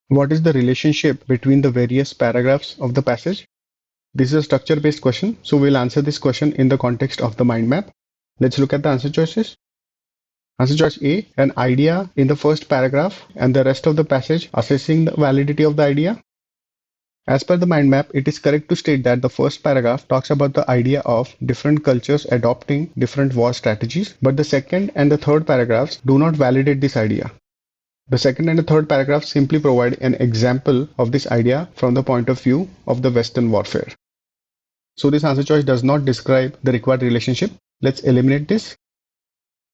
What is the relationship between the various paragraphs of the passage? This is a structure-based question, so we'll answer this question in the context of the mind map. Let's look at the answer choices. Answer choice A, an idea in the first paragraph and the rest of the passage assessing the validity of the idea. As per the mind map, it is correct to state that the first paragraph talks about the idea of different cultures adopting different war strategies, but the second and the third paragraphs do not validate this idea. The second and the third paragraphs simply provide an example of this idea from the point of view of the Western warfare. So this answer choice does not describe the required relationship. Let's eliminate this.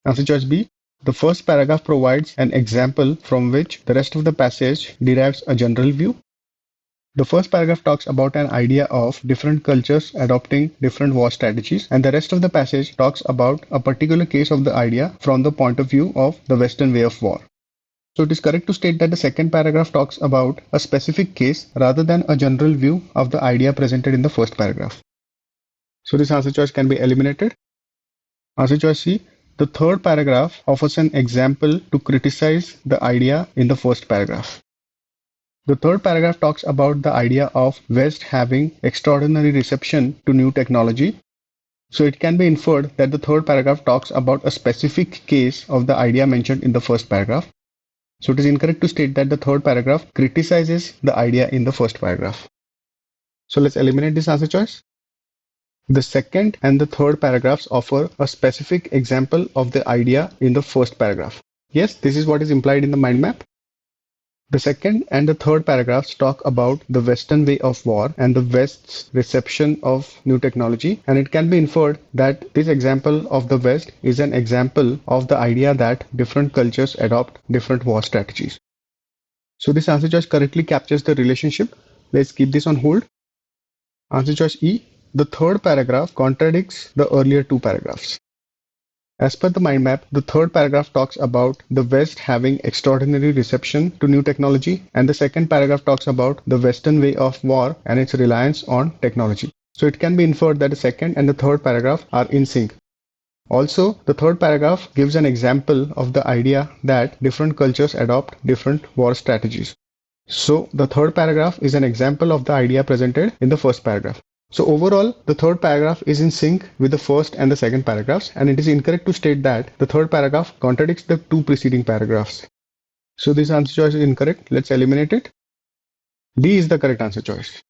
Answer choice B. The first paragraph provides an example from which the rest of the passage derives a general view. The first paragraph talks about an idea of different cultures adopting different war strategies, and the rest of the passage talks about a particular case of the idea from the point of view of the Western way of war. So it is correct to state that the second paragraph talks about a specific case rather than a general view of the idea presented in the first paragraph. So this answer choice can be eliminated. Answer choice C. The third paragraph offers an example to criticize the idea in the first paragraph. The third paragraph talks about the idea of West having extraordinary reception to new technology. So it can be inferred that the third paragraph talks about a specific case of the idea mentioned in the first paragraph. So it is incorrect to state that the third paragraph criticizes the idea in the first paragraph. So let's eliminate this answer choice. The second and the third paragraphs offer a specific example of the idea in the first paragraph. Yes, this is what is implied in the mind map. The second and the third paragraphs talk about the Western way of war and the West's reception of new technology, and it can be inferred that this example of the West is an example of the idea that different cultures adopt different war strategies. So this answer choice correctly captures the relationship. Let's keep this on hold. Answer choice E. The third paragraph contradicts the earlier two paragraphs. As per the mind map, the third paragraph talks about the West having extraordinary reception to new technology, and the second paragraph talks about the Western way of war and its reliance on technology. So it can be inferred that the second and the third paragraph are in sync. Also, the third paragraph gives an example of the idea that different cultures adopt different war strategies. So the third paragraph is an example of the idea presented in the first paragraph. So overall, the third paragraph is in sync with the first and the second paragraphs, and it is incorrect to state that the third paragraph contradicts the two preceding paragraphs. So this answer choice is incorrect. Let's eliminate it. D is the correct answer choice.